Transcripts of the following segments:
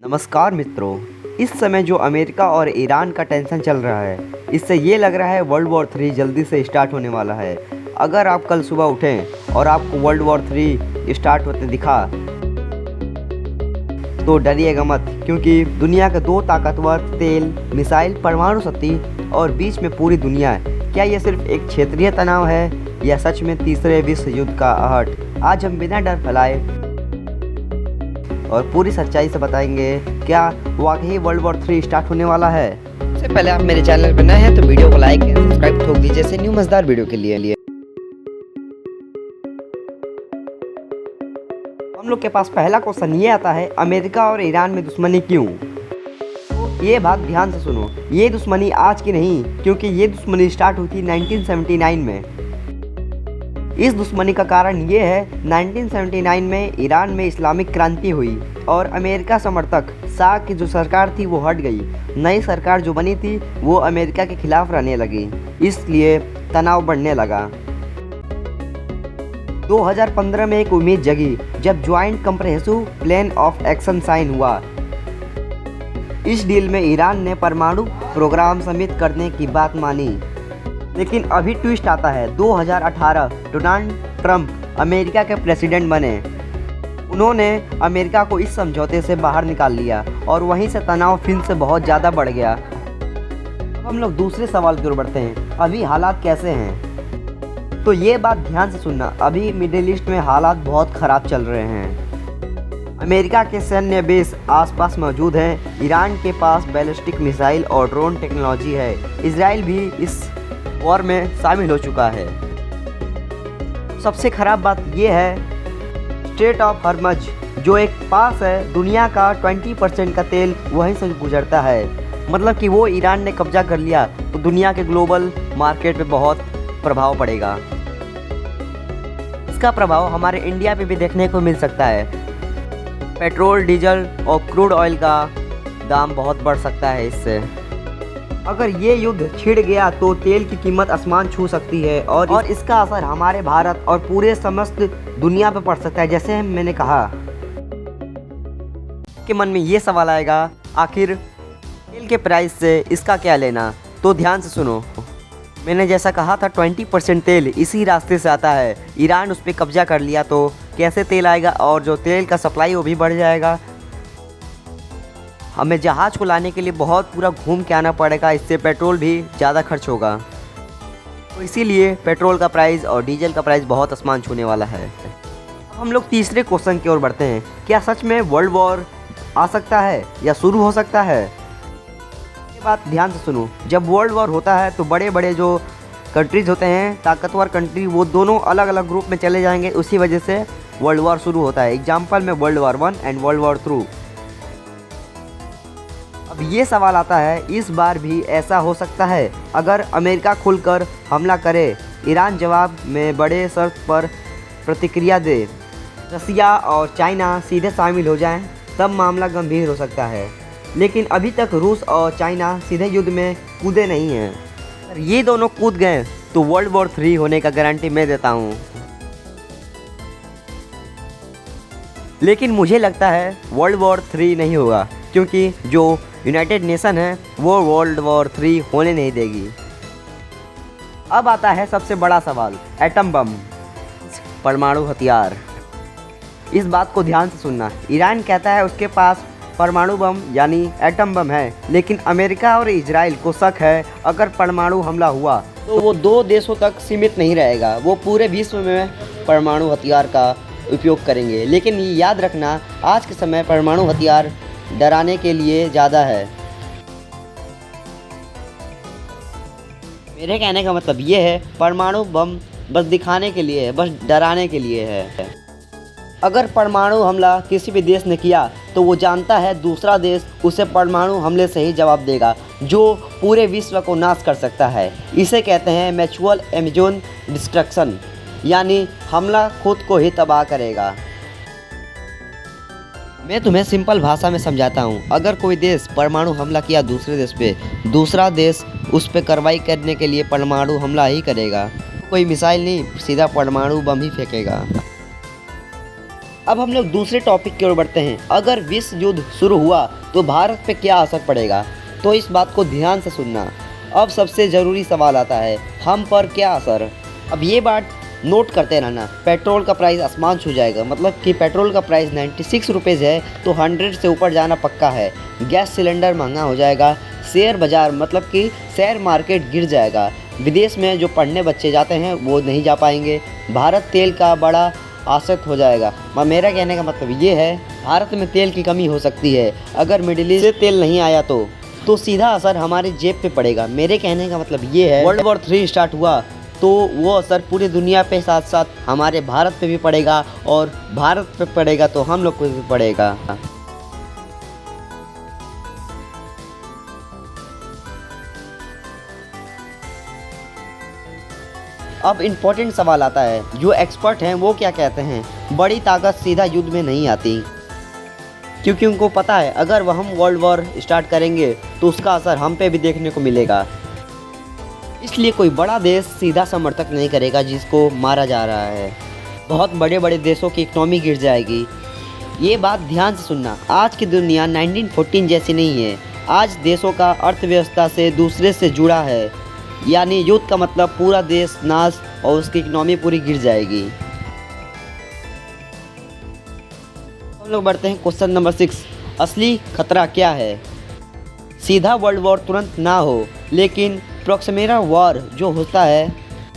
नमस्कार मित्रों। इस समय जो अमेरिका और ईरान का टेंशन चल रहा है, इससे ये लग रहा है वर्ल्ड वॉर 3 जल्दी से स्टार्ट होने वाला है। अगर आप कल सुबह उठें और आपको वर्ल्ड वॉर 3 स्टार्ट होते दिखा तो डरिएगा मत, क्योंकि दुनिया के दो ताकतवर तेल, मिसाइल, परमाणु शक्ति और बीच में पूरी दुनिया है। क्या यह सिर्फ एक क्षेत्रीय तनाव है या सच में तीसरे विश्व युद्ध का आहट? आज हम बिना डर फैलाए और पूरी सच्चाई से बताएंगे क्या वाकई वर्ल्ड वॉर 3 स्टार्ट होने वाला है। सबसे पहले आप मेरे चैनल पर नए हैं तो वीडियो को लाइक एंड सब्सक्राइब ठोक दीजिए ऐसे न्यू मजेदार वीडियो के लिए। हम लोग के पास पहला क्वेश्चन ये आता है, अमेरिका और ईरान में दुश्मनी क्यों? तो ये बात ध्यान से सुनो, ये दुश्मनी आज की नहीं, क्योंकि ये दुश्मनी स्टार्ट हुई थी 1979 में। इस दुश्मनी का कारण ये है, 1979 में ईरान में इस्लामिक क्रांति हुई और अमेरिका समर्थक शाह की जो सरकार थी वो हट गई। नई सरकार जो बनी थी वो अमेरिका के खिलाफ रहने लगी, इसलिए तनाव बढ़ने लगा। 2015 में एक उम्मीद जगी जब joint comprehensive plan of action sign हुआ। इस डील में ईरान ने परमाणु प्रोग्राम समित करने की बात मानी, लेकिन अभी ट्विस्ट आता है। 2018 डोनाल्ड ट्रंप अमेरिका के प्रेसिडेंट बने। उन्होंने अमेरिका को इस समझौते से बाहर निकाल लिया और वहीं से तनाव फिर से बहुत ज़्यादा बढ़ गया। अब हम लोग दूसरे सवाल की ओर बढ़ते हैं, अभी हालात कैसे हैं? तो ये बात ध्यान से सुनना, अभी मिडिल ईस्ट में हालात बहुत ख़राब चल रहे हैं। अमेरिका के सैन्य बेस आसपास मौजूद हैं, ईरान के पास बैलिस्टिक मिसाइल और ड्रोन टेक्नोलॉजी है, इजराइल भी इस वॉर में शामिल हो चुका है। सबसे खराब बात यह है, स्ट्रेट ऑफ हॉर्मज जो एक पास है, दुनिया का 20% का तेल वहीं से गुजरता है। मतलब कि वो ईरान ने कब्जा कर लिया तो दुनिया के ग्लोबल मार्केट पे बहुत प्रभाव पड़ेगा। इसका प्रभाव हमारे इंडिया पे भी देखने को मिल सकता है। पेट्रोल, डीजल और क्रूड ऑयल का दाम बहुत बढ़ सकता है इससे। अगर ये युद्ध छिड़ गया तो तेल की कीमत आसमान छू सकती है और इसका असर हमारे भारत और पूरे समस्त दुनिया पर पड़ सकता है। जैसे मैंने कहा कि मन में ये सवाल आएगा, आखिर तेल के प्राइस से इसका क्या लेना? तो ध्यान से सुनो, मैंने जैसा कहा था 20% तेल इसी रास्ते से आता है। ईरान उस पर कब्जा कर लिया तो कैसे तेल आएगा, और जो तेल का सप्लाई वो भी बढ़ जाएगा। हमें जहाज़ को लाने के लिए बहुत पूरा घूम के आना पड़ेगा, इससे पेट्रोल भी ज़्यादा खर्च होगा। तो इसीलिए पेट्रोल का प्राइस और डीजल का प्राइस बहुत आसमान छूने वाला है। अब हम लोग तीसरे क्वेश्चन की ओर बढ़ते हैं, क्या सच में वर्ल्ड वॉर आ सकता है या शुरू हो सकता है? ये बात ध्यान से सुनो, जब वर्ल्ड वॉर होता है तो बड़े बड़े जो कंट्रीज होते हैं, ताकतवर कंट्री, वो दोनों अलग अलग ग्रुप में चले जाएंगे, उसी वजह से वर्ल्ड वॉर शुरू होता है। एग्जाम्पल में world war 1 and world war 2। अब ये सवाल आता है, इस बार भी ऐसा हो सकता है? अगर अमेरिका खुलकर हमला करे, ईरान जवाब में बड़े शर्त पर प्रतिक्रिया दे, रसिया और चाइना सीधे शामिल हो जाएं, तब मामला गंभीर हो सकता है। लेकिन अभी तक रूस और चाइना सीधे युद्ध में कूदे नहीं हैं। अगर ये दोनों कूद गए तो वर्ल्ड वॉर 3 होने का गारंटी मैं देता हूँ। लेकिन मुझे लगता है वर्ल्ड वॉर 3 नहीं होगा, क्योंकि जो यूनाइटेड नेशन है वो वर्ल्ड वॉर 3 होने नहीं देगी। अब आता है सबसे बड़ा सवाल, एटम बम, परमाणु हथियार। इस बात को ध्यान से सुनना, ईरान कहता है उसके पास परमाणु बम यानी एटम बम है, लेकिन अमेरिका और इजराइल को शक है अगर परमाणु हमला हुआ तो वो 2 देशों तक सीमित नहीं रहेगा, वो पूरे विश्व में परमाणु हथियार का उपयोग करेंगे। लेकिन ये याद रखना, आज के समय परमाणु हथियार डराने के लिए ज़्यादा है। मेरे कहने का मतलब ये है, परमाणु बम बस दिखाने के लिए है, बस डराने के लिए है। अगर परमाणु हमला किसी भी देश ने किया तो वो जानता है दूसरा देश उसे परमाणु हमले से ही जवाब देगा, जो पूरे विश्व को नाश कर सकता है। इसे कहते हैं म्यूचुअल एमिजन डिस्ट्रक्शन, यानी हमला खुद को ही तबाह करेगा। मैं तुम्हें सिंपल भाषा में समझाता हूँ, अगर कोई देश परमाणु हमला किया दूसरे देश पे, दूसरा देश उस पर कार्रवाई करने के लिए परमाणु हमला ही करेगा। कोई मिसाइल नहीं, सीधा परमाणु बम ही फेंकेगा। अब हम लोग दूसरे टॉपिक की ओर बढ़ते हैं। अगर विश्व युद्ध शुरू हुआ तो भारत पे क्या असर पड़ेगा, तो इस बात को ध्यान से सुनना। अब सबसे ज़रूरी सवाल आता है, हम पर क्या असर। अब ये बात नोट करते रहना, पेट्रोल का प्राइस आसमान छू जाएगा। मतलब कि पेट्रोल का प्राइस 96 रुपीज़ है तो 100 से ऊपर जाना पक्का है। गैस सिलेंडर महंगा हो जाएगा। शेयर बाज़ार मतलब कि शेयर मार्केट गिर जाएगा। विदेश में जो पढ़ने बच्चे जाते हैं वो नहीं जा पाएंगे। भारत तेल का बड़ा आश्रित हो जाएगा। मेरा कहने का मतलब ये है, भारत में तेल की कमी हो सकती है। अगर मिडिल ईस्ट से तेल नहीं आया तो सीधा असर हमारे जेब पे पड़ेगा। मेरे कहने का मतलब ये है, वर्ल्ड वॉर 3 स्टार्ट हुआ तो वो असर पूरी दुनिया पे साथ साथ हमारे भारत पे भी पड़ेगा, और भारत पे पड़ेगा तो हम लोग को भी पड़ेगा। अब इम्पोर्टेंट सवाल आता है, जो एक्सपर्ट हैं वो क्या कहते हैं। बड़ी ताकत सीधा युद्ध में नहीं आती, क्योंकि उनको पता है अगर वह हम वर्ल्ड वॉर स्टार्ट करेंगे तो उसका असर हम पे भी देखने को मिलेगा। इसलिए कोई बड़ा देश सीधा समर्थक नहीं करेगा जिसको मारा जा रहा है। बहुत बड़े बड़े देशों की इकनॉमी गिर जाएगी। ये बात ध्यान से सुनना, आज की दुनिया 1914 जैसी नहीं है। आज देशों का अर्थव्यवस्था से दूसरे से जुड़ा है, यानी युद्ध का मतलब पूरा देश नाश और उसकी इकनॉमी पूरी गिर जाएगी। हम लोग बढ़ते हैं क्वेश्चन नंबर 6, असली खतरा क्या है। सीधा वर्ल्ड वॉर तुरंत ना हो, लेकिन प्रोक्सिमेरा वॉर जो होता है,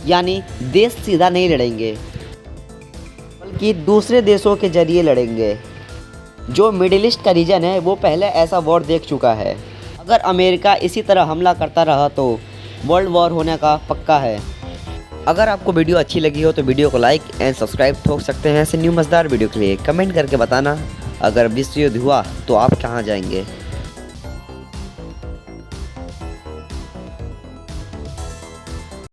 यानी देश सीधा नहीं लड़ेंगे बल्कि दूसरे देशों के जरिए लड़ेंगे। जो मिडिल ईस्ट का रीजन है वो पहले ऐसा वॉर देख चुका है। अगर अमेरिका इसी तरह हमला करता रहा तो वर्ल्ड वॉर होने का पक्का है। अगर आपको वीडियो अच्छी लगी हो तो वीडियो को लाइक एंड सब्सक्राइब ठोक सकते हैं। ऐसे न्यू मज़ेदार वीडियो के लिए कमेंट करके बताना, अगर विश्व युद्ध हुआ तो आप कहाँ जाएंगे।